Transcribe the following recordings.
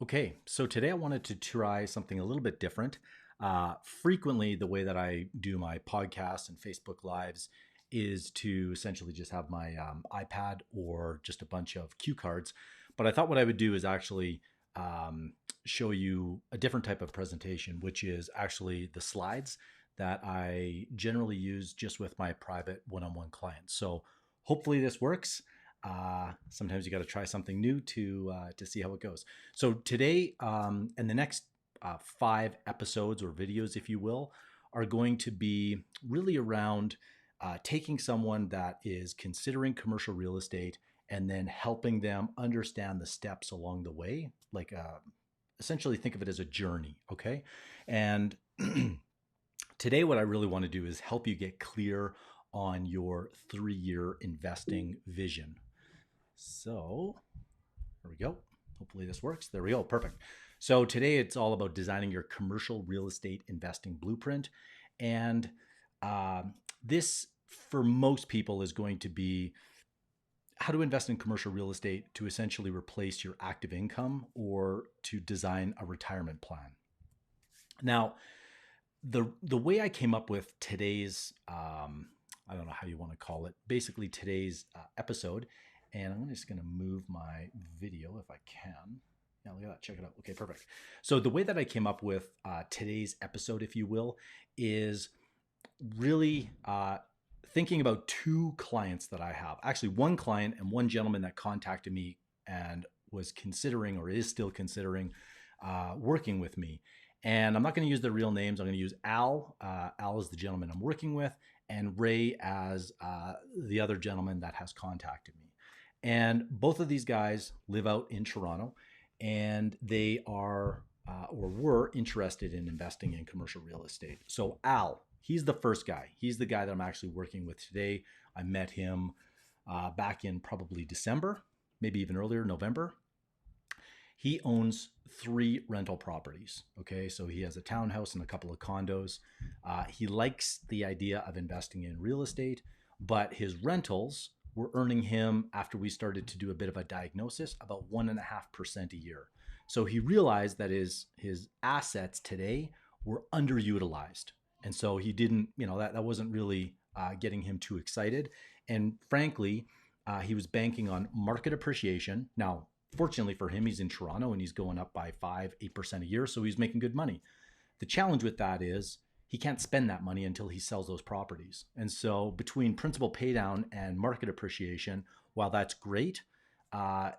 Okay, so today I wanted to try something a little bit different. Frequently, the way that I do my podcast and Facebook Lives is to essentially just have my iPad or just a bunch of cue cards. But I thought what I would do is actually um, show you a different type of presentation, which is actually the slides that I generally use just with my private one on one clients. So hopefully this works. Sometimes you got to try something new to see how it goes. So today and the next 5 episodes or videos, if you will, are going to be really around taking someone that is considering commercial real estate and then helping them understand the steps along the way. Like essentially, think of it as a journey. Okay, and today, what I really want to do is help you get clear on your 3-year investing vision. So there we go. Hopefully this works. There we go. Perfect. So today it's all about designing your commercial real estate investing blueprint. And this, for most people, is going to be how to invest in commercial real estate to essentially replace your active income or to design a retirement plan. Now, the way I came up with today's, I don't know how you want to call it, basically today's episode, and I'm just going to move my video if I can. Yeah, look at that. Check it out. Okay, perfect. So the way that I came up with today's episode, if you will, is really thinking about 2 clients that I have. Actually, one client and one gentleman that contacted me and was considering or is still considering working with me. And I'm not going to use their real names. I'm going to use Al. Al is the gentleman I'm working with, and Ray as the other gentleman that has contacted me. And both of these guys live out in Toronto, and they are or were interested in investing in commercial real estate. So Al, he's the first guy. He's the guy that I'm actually working with today. I met him back in probably December, maybe even earlier, November. He owns 3 rental properties. Okay, so he has a townhouse and a couple of condos. He likes the idea of investing in real estate, but his rentals were earning him, after we started to do a bit of a diagnosis, about 1.5% a year. So he realized that his assets today were underutilized. And so he didn't, that wasn't really getting him too excited. And frankly, he was banking on market appreciation. Now, fortunately for him, he's in Toronto and he's going up by 5-8% a year. So he's making good money. The challenge with that is he can't spend that money until he sells those properties. And so between principal paydown and market appreciation, while that's great,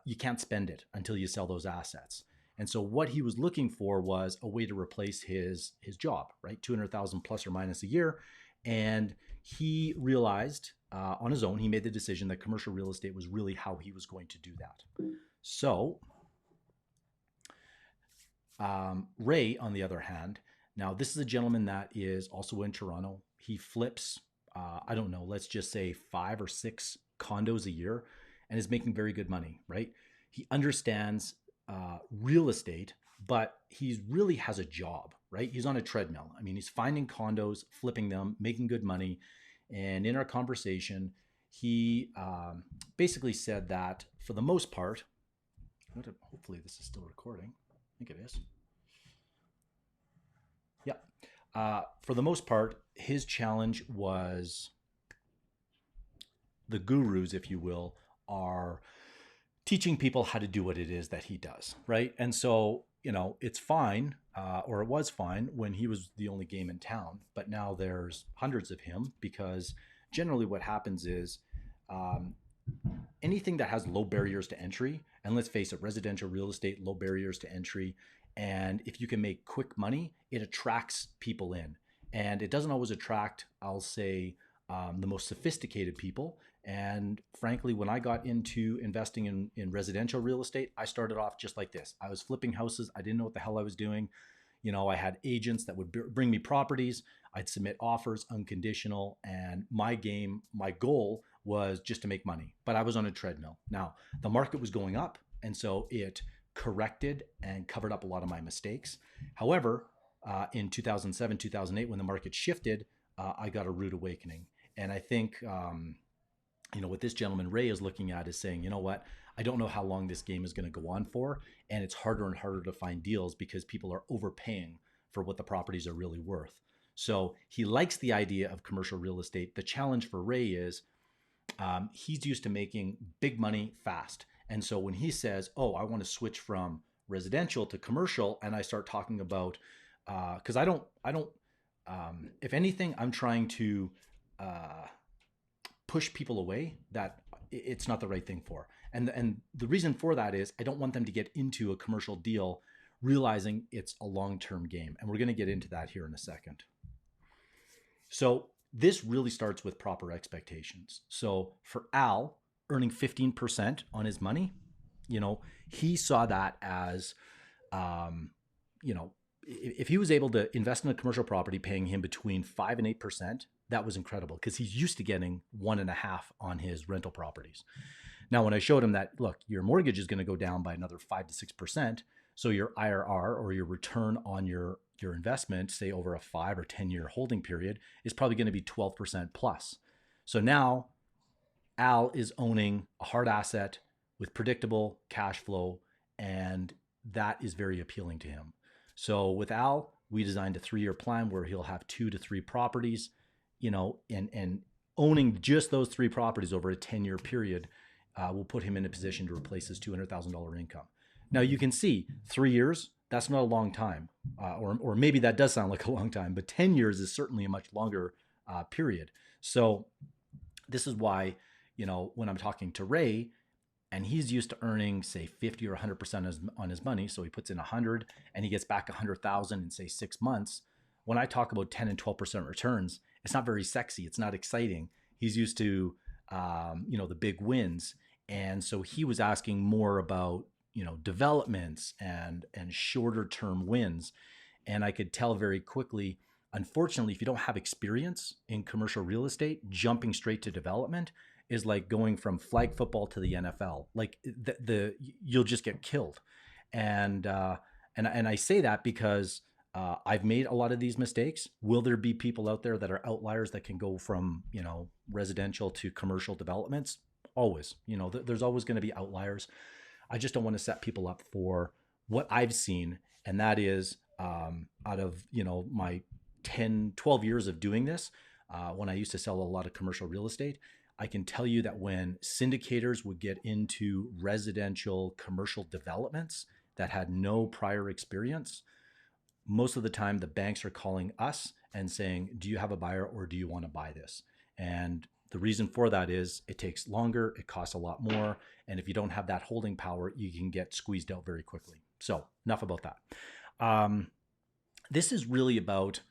you can't spend it until you sell those assets. And so what he was looking for was a way to replace his job, right? 200,000 plus or minus a year. And he realized on his own, he made the decision that commercial real estate was really how he was going to do that. So Ray, on the other hand, now this is a gentleman that is also in Toronto. He flips, I don't know, let's just say 5 or 6 condos a year and is making very good money, right? He understands real estate, but he really has a job, right? He's on a treadmill. I mean, he's finding condos, flipping them, making good money. And in our conversation, he basically said that for the most part, hopefully this is still recording. I think it is. Yeah. For the most part, his challenge was the gurus, if you will, are teaching people how to do what it is that he does, right? And so, it's fine, or it was fine when he was the only game in town, but now there's hundreds of him because generally what happens is anything that has low barriers to entry, and let's face it, residential real estate, low barriers to entry. And if you can make quick money, it attracts people in. And it doesn't always attract, I'll say, the most sophisticated people. And frankly, when I got into investing in residential real estate, I started off just like this. I was flipping houses. I didn't know what the hell I was doing. I had agents that would bring me properties. I'd submit offers, unconditional. And my goal was just to make money. But I was on a treadmill. Now, the market was going up. And so it corrected and covered up a lot of my mistakes. However, in 2007, 2008, when the market shifted, I got a rude awakening. And I think, what this gentleman, Ray, is looking at is saying, you know what, I don't know how long this game is going to go on for. And it's harder and harder to find deals because people are overpaying for what the properties are really worth. So he likes the idea of commercial real estate. The challenge for Ray is he's used to making big money fast. And so when he says, oh, I want to switch from residential to commercial, and I start talking about, because if anything, I'm trying to push people away that it's not the right thing for. And the reason for that is I don't want them to get into a commercial deal realizing it's a long-term game. And we're going to get into that here in a second. So this really starts with proper expectations. So for Al, earning 15% on his money, he saw that as, if he was able to invest in a commercial property paying him between 5 and 8%, that was incredible because he's used to getting 1.5 on his rental properties. Now, when I showed him that, look, your mortgage is going to go down by another 5 to 6%. So your IRR, or your return on your investment, say over a 5 or 10-year holding period, is probably going to be 12% plus. So now Al is owning a hard asset with predictable cash flow, and that is very appealing to him. So with Al, we designed a 3-year plan where he'll have 2 to 3 properties, and owning just those 3 properties over a 10-year period will put him in a position to replace his $200,000 income. Now you can see 3 years, that's not a long time, or maybe that does sound like a long time, but 10 years is certainly a much longer period. So this is why, when I'm talking to Ray, and he's used to earning, say, 50 or 100% on his money, so he puts in 100 and he gets back 100,000 in, say, 6 months. When I talk about 10 and 12% returns, it's not very sexy. It's not exciting. He's used to, the big wins. And so he was asking more about, developments and shorter term wins. And I could tell very quickly, unfortunately, if you don't have experience in commercial real estate, jumping straight to development is like going from flag football to the NFL. Like you'll just get killed. And I say that because I've made a lot of these mistakes. Will there be people out there that are outliers that can go from, residential to commercial developments? Always, there's always going to be outliers. I just don't want to set people up for what I've seen. And that is out of, my 10, 12 years of doing this, when I used to sell a lot of commercial real estate, I can tell you that when syndicators would get into residential commercial developments that had no prior experience, most of the time the banks are calling us and saying, do you have a buyer or do you want to buy this? And the reason for that is it takes longer, it costs a lot more, and if you don't have that holding power, you can get squeezed out very quickly. So enough about that. This is really about,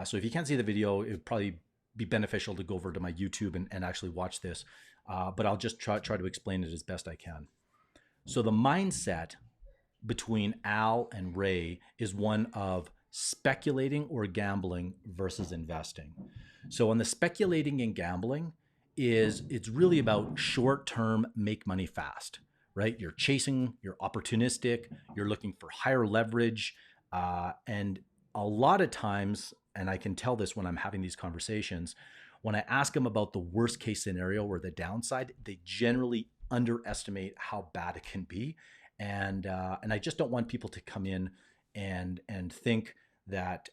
so if you can't see the video, it would probably be beneficial to go over to my YouTube and actually watch this, but I'll just try to explain it as best I can. So the mindset between Al and Ray is one of speculating or gambling versus investing. So on the speculating and gambling, it's really about short-term make money fast, right? You're chasing, you're opportunistic, you're looking for higher leverage, and a lot of times, and I can tell this when I'm having these conversations, when I ask them about the worst case scenario or the downside, they generally underestimate how bad it can be. And I just don't want people to come in and think that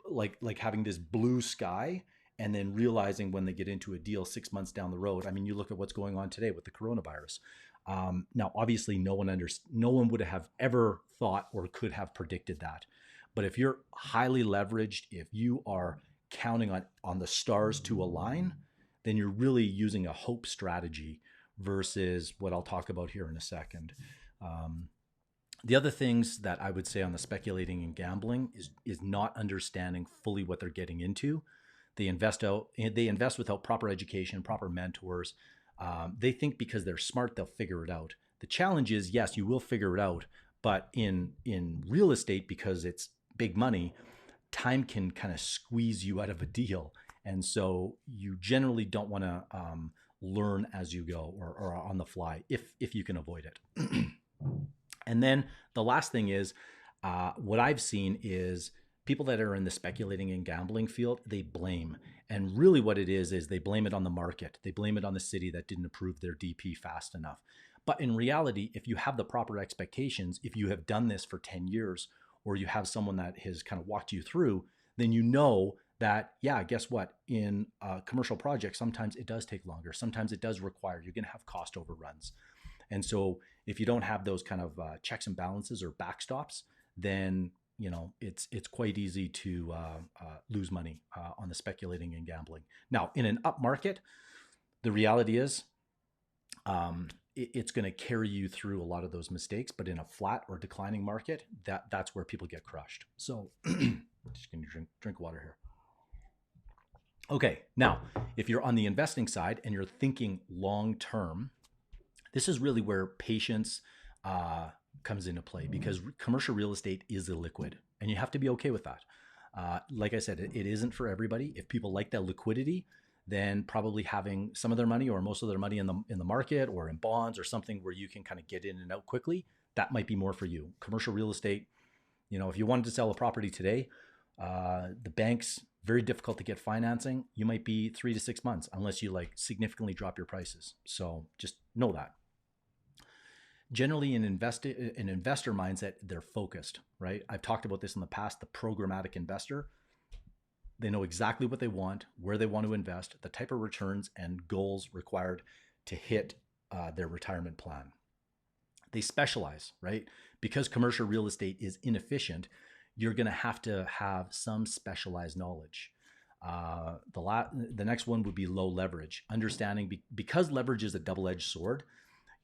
like having this blue sky and then realizing when they get into a deal 6 months down the road. I mean, you look at what's going on today with the coronavirus. Now, obviously, no one would have ever thought or could have predicted that. But if you're highly leveraged, if you are counting on the stars to align, then you're really using a hope strategy versus what I'll talk about here in a second. The other things that I would say on the speculating and gambling is not understanding fully what they're getting into. They invest without proper education, proper mentors. They think because they're smart, they'll figure it out. The challenge is, yes, you will figure it out, but in real estate, because it's big money, time can kind of squeeze you out of a deal. And so you generally don't want to learn as you go or on the fly if you can avoid it. And then the last thing is, what I've seen is people that are in the speculating and gambling field, they blame. And really what it is they blame it on the market. They blame it on the city that didn't approve their DP fast enough. But in reality, if you have the proper expectations, if you have done this for 10 years, or you have someone that has kind of walked you through, then you know that, yeah, guess what? In a commercial projects, sometimes it does take longer. Sometimes it does require, you're going to have cost overruns. And so if you don't have those kind of checks and balances or backstops, then it's quite easy to lose money on the speculating and gambling. Now, in an up market, the reality is it's going to carry you through a lot of those mistakes. But in a flat or declining market, that's where people get crushed. So just going to drink water here. Okay, now if you're on the investing side and you're thinking long term, this is really where patience comes into play, because commercial real estate is illiquid, and you have to be okay with that. Like I said, it isn't for everybody. If people like that liquidity, then probably having some of their money or most of their money in the market or in bonds or something where you can kind of get in and out quickly, that might be more for you. Commercial real estate, if you wanted to sell a property today, the banks, very difficult to get financing. You might be 3 to 6 months unless you significantly drop your prices. So just know that. Generally, an investor mindset, they're focused, right? I've talked about this in the past, the programmatic investor. They know exactly what they want, where they want to invest, the type of returns and goals required to hit their retirement plan. They specialize, right? Because commercial real estate is inefficient, you're going to have some specialized knowledge. The next one would be low leverage. Understanding, because leverage is a double-edged sword,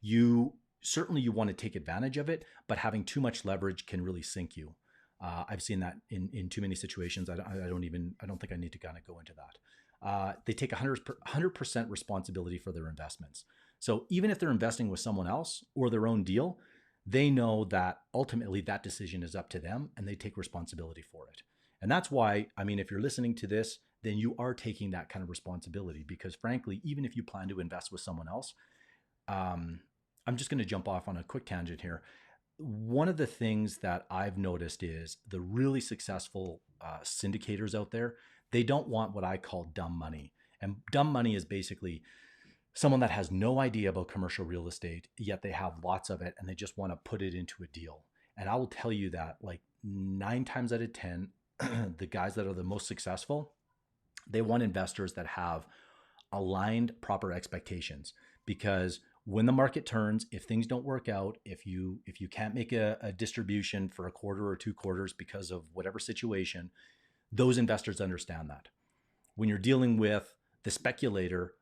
you want to take advantage of it, but having too much leverage can really sink you. I've seen that in too many situations. I don't think I need to kind of go into that. They take 100% responsibility for their investments. So even if they're investing with someone else or their own deal, they know that ultimately that decision is up to them and they take responsibility for it. And that's why, if you're listening to this, then you are taking that kind of responsibility, because frankly, even if you plan to invest with someone else, I'm just going to jump off on a quick tangent here. One of the things that I've noticed is the really successful syndicators out there, they don't want what I call dumb money. And dumb money is basically someone that has no idea about commercial real estate, yet they have lots of it and they just want to put it into a deal. And I will tell you that 9 times out of 10, the guys that are the most successful, they want investors that have aligned proper expectations. Because when the market turns, if things don't work out, if you can't make a distribution for a quarter or 2 quarters because of whatever situation, those investors understand that. When you're dealing with the speculator,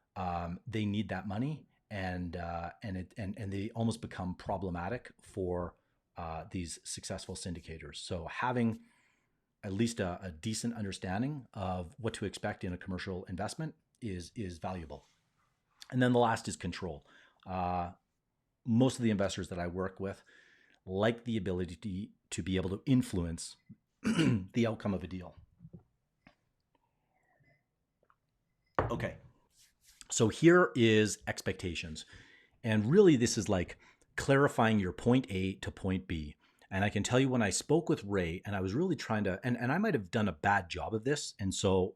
they need that money, and they almost become problematic for these successful syndicators. So having at least a decent understanding of what to expect in a commercial investment is valuable. And then the last is control. Most of the investors that I work with like the ability to be able to influence the outcome of a deal. Okay, so here is expectations. And really this is like clarifying your point A to point B. And I can tell you, when I spoke with Ray, and I was really trying to, and I might have done a bad job of this. And so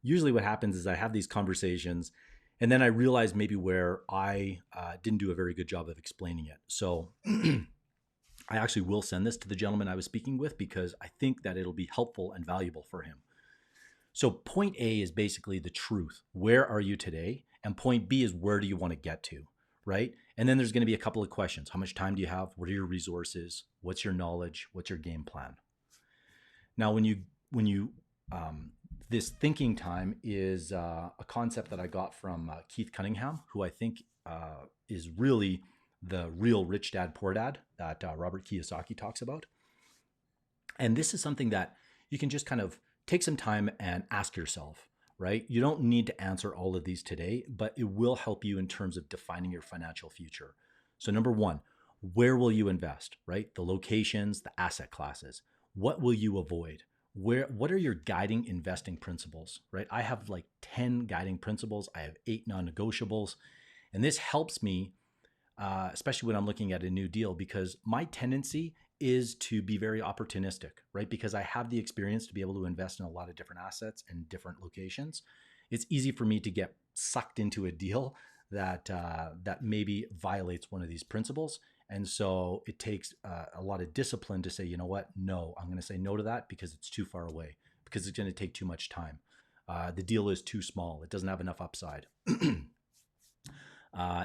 usually what happens is I have these conversations and then I realize maybe where I didn't do a very good job of explaining it. So I actually will send this to the gentleman I was speaking with, because I think that it'll be helpful and valuable for him. So point A is basically the truth. Where are you today? And point B is, where do you want to get to, right? And then there's going to be a couple of questions. How much time do you have? What are your resources? What's your knowledge? What's your game plan? Now, when you this thinking time is a concept that I got from Keith Cunningham, who I think is really the real rich dad, poor dad that Robert Kiyosaki talks about. And this is something that you can just kind of take some time and ask yourself, right? You don't need to answer all of these today, but it will help you in terms of defining your financial future. So number 1, where will you invest, right? The locations, the asset classes. What will you avoid? What are your guiding investing principles, right? I have 10 guiding principles. I have 8 non-negotiables. And this helps me, especially when I'm looking at a new deal, because my tendency is to be very opportunistic, right? Because I have the experience to be able to invest in a lot of different assets and different locations. It's easy for me to get sucked into a deal that maybe violates one of these principles. And so it takes a lot of discipline to say, you know what, no, I'm going to say no to that because it's too far away, because it's going to take too much time. The deal is too small. It doesn't have enough upside.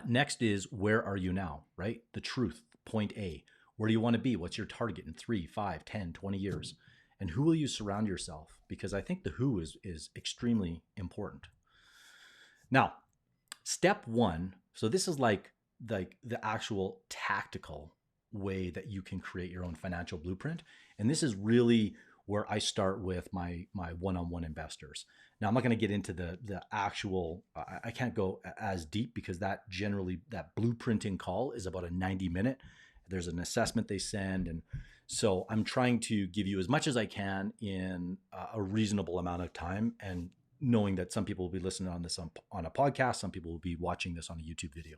Next is, where are you now, right? The truth, point A. Where do you want to be? What's your target in 3, 5, 10, 20 years? And who will you surround yourself? Because I think the who is extremely important. Now, step one, so this is like the actual tactical way that you can create your own financial blueprint. And this is really where I start with my one-on-one investors. Now, I'm not going to get into the actual, I can't go as deep because that blueprinting call is about a 90-minute. There's an assessment they send. And so I'm trying to give you as much as I can in a reasonable amount of time, and knowing that some people will be listening on this on a podcast, some people will be watching this on a YouTube video.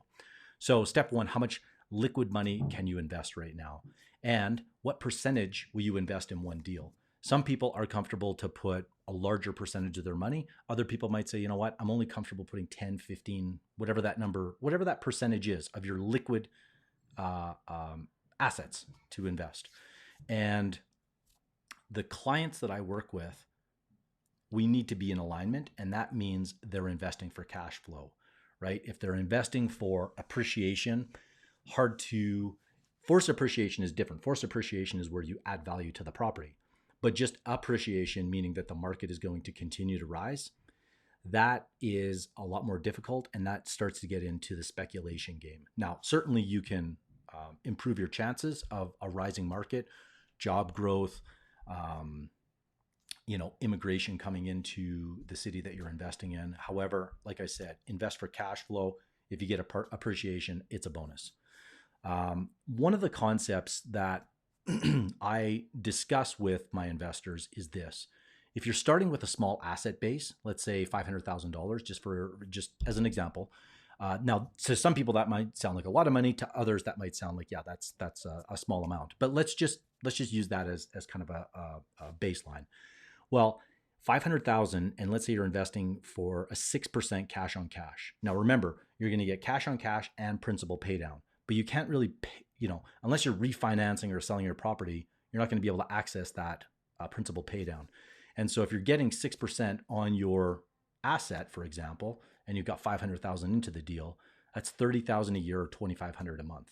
So step one, how much liquid money can you invest right now? And what percentage will you invest in one deal? Some people are comfortable to put a larger percentage of their money. Other people might say, you know what, I'm only comfortable putting 10, 15, whatever that percentage is of your liquid assets to invest. And the clients that I work with, we need to be in alignment, and that means they're investing for cash flow, right? If they're investing for appreciation, forced appreciation is different. Forced appreciation is where you add value to the property, but just appreciation, meaning that the market is going to continue to rise, that is a lot more difficult, and that starts to get into the speculation game. Now, certainly you can improve your chances of a rising market, job growth, immigration coming into the city that you're investing in. However, like I said, invest for cash flow. If you get appreciation, it's a bonus. One of the concepts that I discuss with my investors is this. If you're starting with a small asset base, let's say $500,000, just as an example. Now, to some people that might sound like a lot of money. To others, that might sound like, yeah, that's a small amount. But let's just use that as kind of a baseline. Well, 500,000, and let's say you're investing for a 6% cash on cash. Now, remember, you're going to get cash on cash and principal pay down, but you can't really pay, unless you're refinancing or selling your property, you're not going to be able to access that principal pay down. And so if you're getting 6% on your asset, for example, and you've got 500,000 into the deal, that's 30,000 a year or 2,500 a month.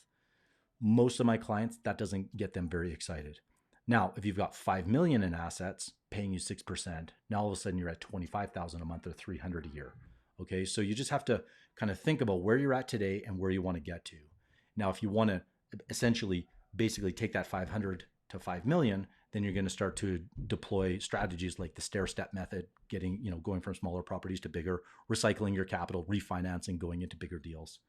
Most of my clients, that doesn't get them very excited. Now, if you've got 5 million in assets paying you 6%, now all of a sudden you're at 25,000 a month or 300 a year. Okay. So you just have to kind of think about where you're at today and where you want to get to. Now, if you want to basically take that 500 to 5 million, then you're going to start to deploy strategies like the stair-step method, going from smaller properties to bigger, recycling your capital, refinancing, going into bigger deals.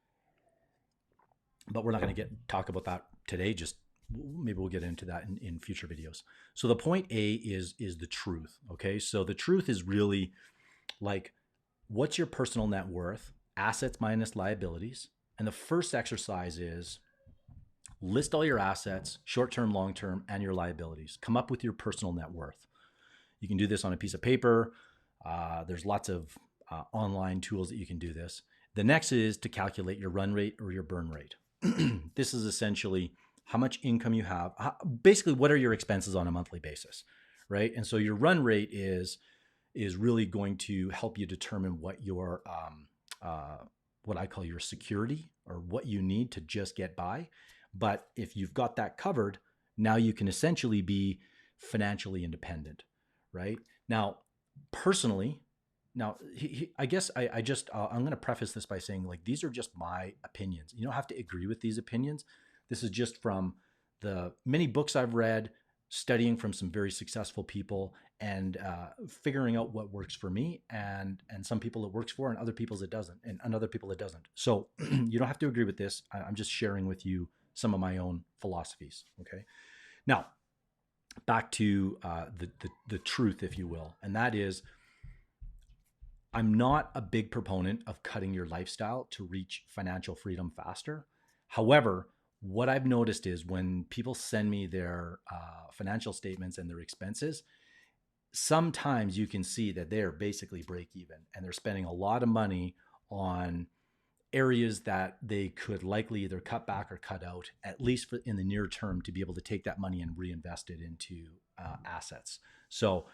But we're not going to talk about that today. Just maybe we'll get into that in future videos. So the point A is the truth. Okay. So the truth is really like, what's your personal net worth, assets minus liabilities. And the first exercise is list all your assets, short-term, long-term, and your liabilities. Come up with your personal net worth. You can do this on a piece of paper. There's lots of online tools that you can do this. The next is to calculate your run rate or your burn rate. This is essentially how much income you have. Basically, what are your expenses on a monthly basis, right? And so your run rate is really going to help you determine what your what I call your security, or what you need to just get by. But if you've got that covered, now you can essentially be financially independent, right? Now, personally, I guess I'm going to preface this by saying, like, these are just my opinions. You don't have to agree with these opinions. This is just from the many books I've read, studying from some very successful people, and figuring out what works for me, and some people it works for, and other people it doesn't, and other people it doesn't. So you don't have to agree with this. I'm just sharing with you some of my own philosophies. Okay. Now, back to the truth, if you will, and that is, I'm not a big proponent of cutting your lifestyle to reach financial freedom faster. However, what I've noticed is when people send me their financial statements and their expenses, sometimes you can see that they're basically break even, and they're spending a lot of money on areas that they could likely either cut back or cut out, at least in the near term, to be able to take that money and reinvest it into assets. So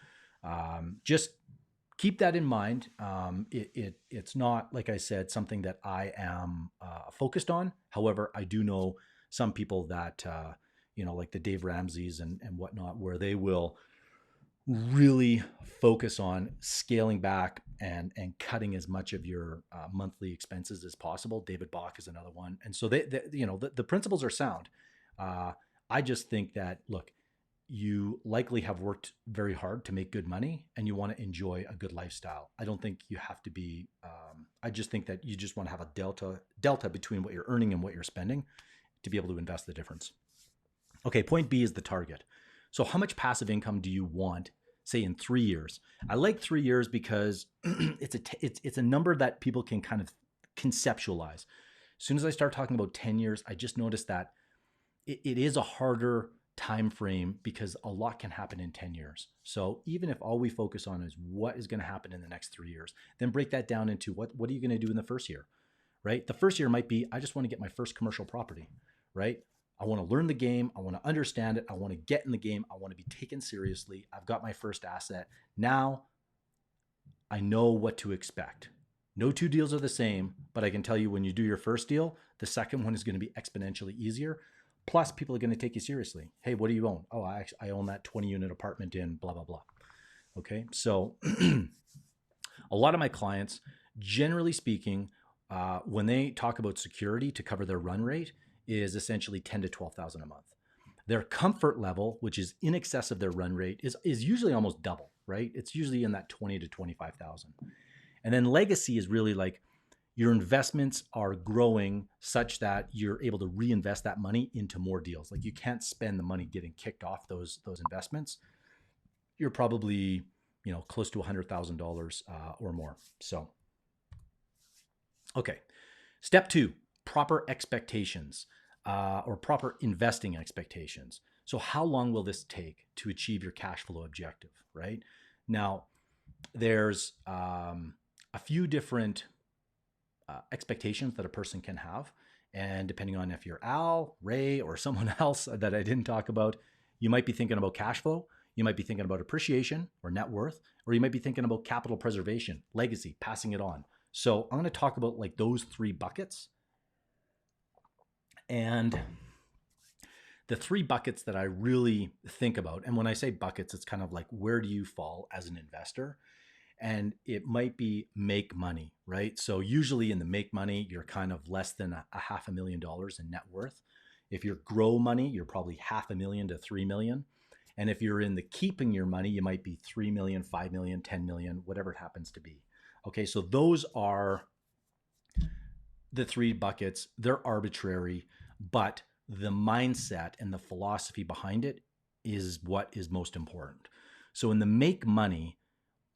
just keep that in mind. It's not, like I said, something that I am focused on. However, I do know some people that, like the Dave Ramseys and whatnot, where they will really focus on scaling back and cutting as much of your monthly expenses as possible. David Bach is another one. And so the principles are sound. I just think that, look, you likely have worked very hard to make good money and you want to enjoy a good lifestyle. I don't think you have to be, I just think that you just want to have a delta between what you're earning and what you're spending to be able to invest the difference. Okay, point B is the target. So how much passive income do you want, say, in 3 years? I like 3 years because it's a number that people can kind of conceptualize. As soon as I start talking about 10 years, I just noticed that it is a harder time frame because a lot can happen in 10 years. So even if all we focus on is what is going to happen in the next 3 years, then break that down into what are you going to do in the first year, right? The first year might be, I just want to get my first commercial property, right? I want to learn the game. I want to understand it. I want to get in the game. I want to be taken seriously. I've got my first asset. Now I know what to expect. No two deals are the same, but I can tell you when you do your first deal, the second one is going to be exponentially easier. Plus, people are going to take you seriously. Hey, what do you own? Oh, I own that 20-unit apartment in blah, blah, blah. Okay, so a lot of my clients, generally speaking, when they talk about security to cover their run rate, is essentially $10,000 to $12,000 a month. Their comfort level, which is in excess of their run rate, is usually almost double, right? It's usually in that $20,000 to $25,000. And then legacy is really like your investments are growing such that you're able to reinvest that money into more deals. Like you can't spend the money getting kicked off those investments. You're probably close to $100,000 or more. So, okay, step 2. Proper expectations or proper investing expectations. So how long will this take to achieve your cash flow objective, right? Now, there's a few different expectations that a person can have. And depending on if you're Al, Ray, or someone else that I didn't talk about, you might be thinking about cash flow. You might be thinking about appreciation or net worth, or you might be thinking about capital preservation, legacy, passing it on. So I'm going to talk about like those 3 buckets. And the 3 buckets that I really think about, and when I say buckets, it's kind of like, where do you fall as an investor? And it might be make money, right? So usually in the make money, you're kind of less than a $500,000 in net worth. If you're grow money, you're probably $500,000 to $3 million. And if you're in the keeping your money, you might be 3 million, 5 million, 10 million, whatever it happens to be. Okay, so those are the 3 buckets. They're arbitrary, but the mindset and the philosophy behind it is what is most important. So in the make money,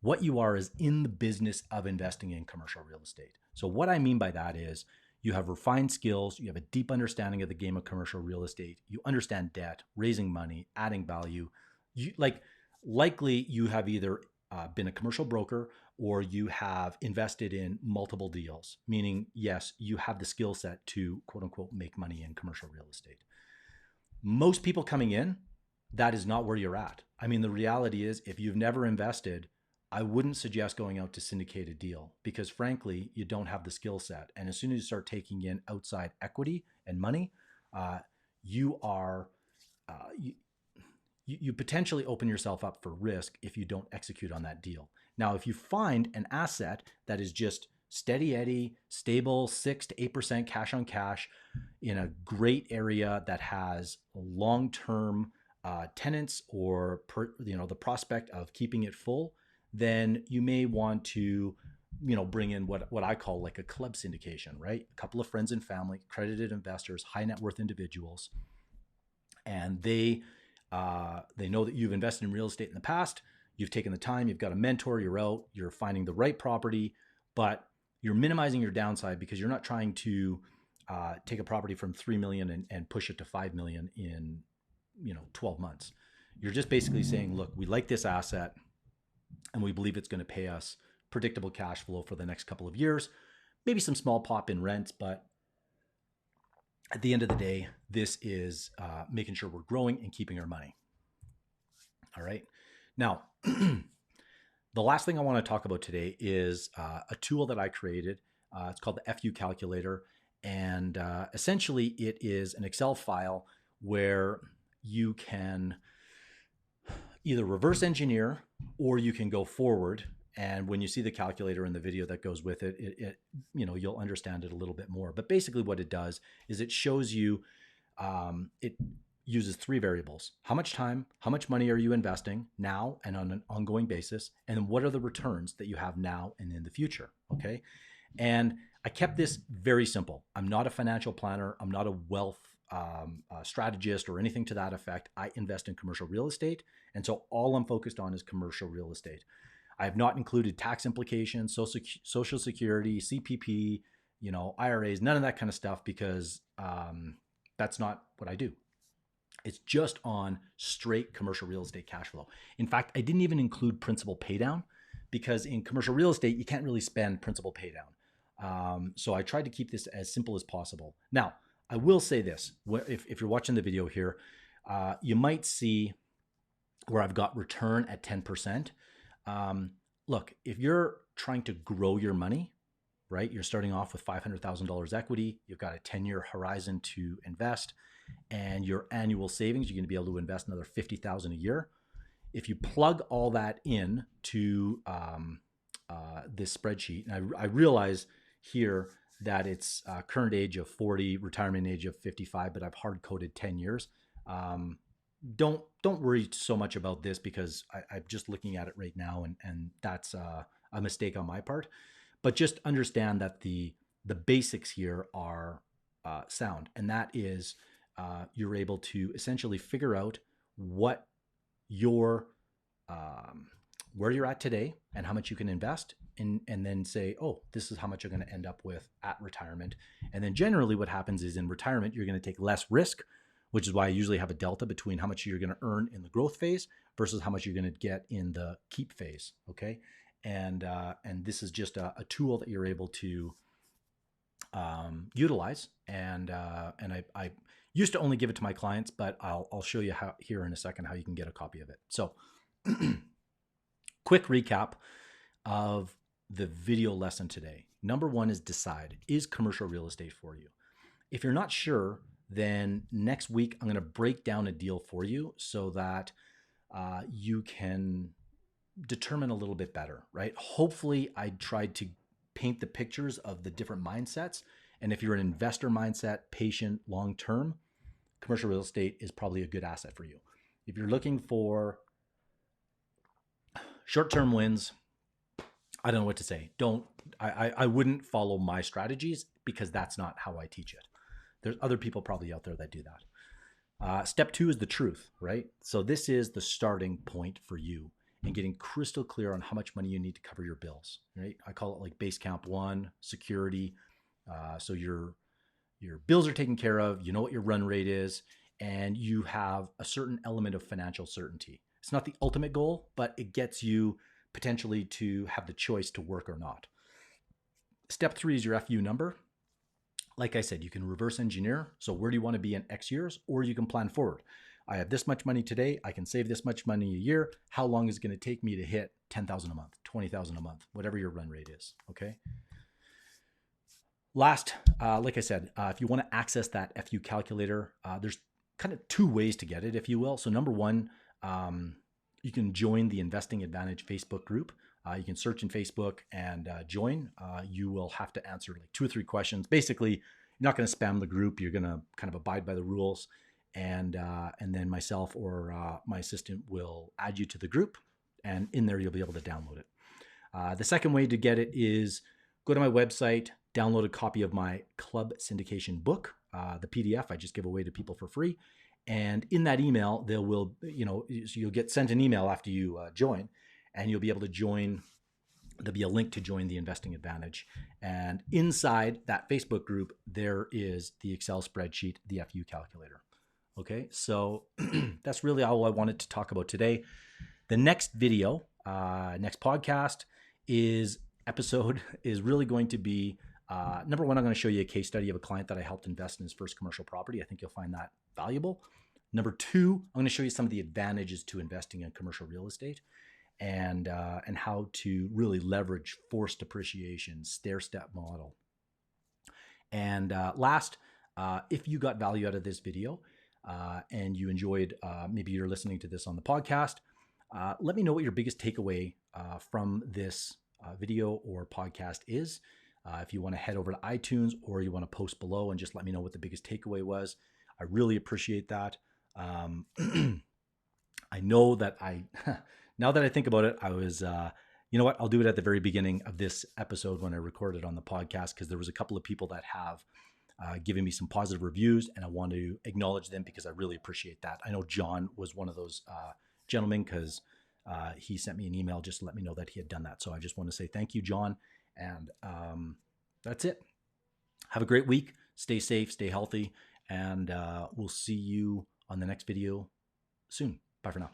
what you are is in the business of investing in commercial real estate. So what I mean by that is you have refined skills, you have a deep understanding of the game of commercial real estate, you understand debt, raising money, adding value. Likely you have either been a commercial broker or you have invested in multiple deals, meaning, yes, you have the skill set to quote unquote make money in commercial real estate. Most people coming in, that is not where you're at. I mean, the reality is if you've never invested, I wouldn't suggest going out to syndicate a deal because frankly, you don't have the skill set. And as soon as you start taking in outside equity and money, you potentially open yourself up for risk if you don't execute on that deal. Now, if you find an asset that is just steady Eddie, stable, 6 to 8% cash on cash in a great area that has long-term tenants or the prospect of keeping it full, then you may want to bring in what I call like a club syndication, right? A couple of friends and family, accredited investors, high net worth individuals, and they know that you've invested in real estate in the past. You've taken the time, you've got a mentor, you're out, you're finding the right property, but you're minimizing your downside because you're not trying to take a property from 3 million and push it to 5 million in 12 months. You're just basically saying, look, we like this asset and we believe it's going to pay us predictable cash flow for the next couple of years. maybe some small pop in rents, but at the end of the day, this is making sure we're growing and keeping our money. All right. Now, the last thing I want to talk about today is a tool that I created. It's called the FU calculator. And essentially, it is an Excel file where you can either reverse engineer or you can go forward. And when you see the calculator in the video that goes with it, you'll understand it a little bit more. But basically what it does is it shows you, it uses three variables: how much time, how much money are you investing now and on an ongoing basis, and then what are the returns that you have now and in the future, okay? And I kept this very simple. I'm not a financial planner. I'm not a wealth strategist or anything to that effect. I invest in commercial real estate. And so all I'm focused on is commercial real estate. I have not included tax implications, social security, CPP, IRAs, none of that kind of stuff, because that's not what I do. It's just on straight commercial real estate cash flow. In fact, I didn't even include principal paydown, because in commercial real estate, you can't really spend principal paydown. So I tried to keep this as simple as possible. Now, I will say this: if you're watching the video here, you might see where I've got return at 10%. Look, if you're trying to grow your money, right? You're starting off with $500,000 equity. You've got a 10-year horizon to invest, and your annual savings, you're going to be able to invest another $50,000 a year. If you plug all that in to this spreadsheet, and I realize here that it's current age of 40, retirement age of 55, but I've hard coded 10 years. Don't worry so much about this, because I'm just looking at it right now, and that's a mistake on my part. But just understand that the basics here are sound, and that is you're able to essentially figure out what your where you're at today and how much you can invest, and then say, oh, this is how much you're going to end up with at retirement. And then generally what happens is in retirement, you're going to take less risk, which is why I usually have a delta between how much you're going to earn in the growth phase versus how much you're going to get in the keep phase. Okay. And this is just a tool that you're able to utilize. And I used to only give it to my clients, but I'll show you how here in a second how you can get a copy of it. So quick recap of the video lesson today. Number one is decide, is commercial real estate for you? If you're not sure, then next week I'm going to break down a deal for you so that you can determine a little bit better, right? Hopefully I tried to paint the pictures of the different mindsets. And if you're an investor mindset, patient, long-term, commercial real estate is probably a good asset for you. If you're looking for short-term wins, I don't know what to say. I wouldn't follow my strategies, because that's not how I teach it. There's other people probably out there that do that. Step two is the truth, right? So this is the starting point for you, and getting crystal clear on how much money you need to cover your bills, right? I call it like base camp one, security. So your bills are taken care of, you know what your run rate is, and you have a certain element of financial certainty. It's not the ultimate goal, but it gets you potentially to have the choice to work or not. Step three is your FU number. Like I said, you can reverse engineer. So where do you want to be in X years? Or you can plan forward. I have this much money today. I can save this much money a year. How long is it going to take me to hit 10,000 a month, 20,000 a month, whatever your run rate is? Okay. Last, like I said, if you want to access that FU calculator, there's kind of two ways to get it, if you will. So number one, you can join the Investing Advantage Facebook group. You can search in Facebook and join. You will have to answer like 2 or 3 questions. Basically, you're not going to spam the group. You're going to kind of abide by the rules. And then myself or my assistant will add you to the group. And in there, you'll be able to download it. The second way to get it is go to my website, download a copy of my Club Syndication book, the PDF I just give away to people for free. And in that email, you'll get sent an email after you join, and you'll be able to join. There'll be a link to join the Investing Advantage. And inside that Facebook group, there is the Excel spreadsheet, the FU calculator. Okay, so that's really all I wanted to talk about today. The next video, next podcast episode is really going to be Number one, I'm going to show you a case study of a client that I helped invest in his first commercial property. I think you'll find that valuable. Number two, I'm going to show you some of the advantages to investing in commercial real estate and how to really leverage forced appreciation, stair-step model. And last, if you got value out of this video and you enjoyed, maybe you're listening to this on the podcast, let me know what your biggest takeaway from this video or podcast is. If you want to head over to iTunes or you want to post below and just let me know what the biggest takeaway was, I really appreciate that. I know that now that I think about it, I was, you know what, I'll do it at the very beginning of this episode when I recorded on the podcast, because there was a couple of people that have given me some positive reviews, and I want to acknowledge them because I really appreciate that. I know John was one of those gentlemen, because he sent me an email just to let me know that he had done that. So I just want to say thank you, John. And that's it. Have a great week. Stay safe, stay healthy, and we'll see you on the next video soon. Bye for now.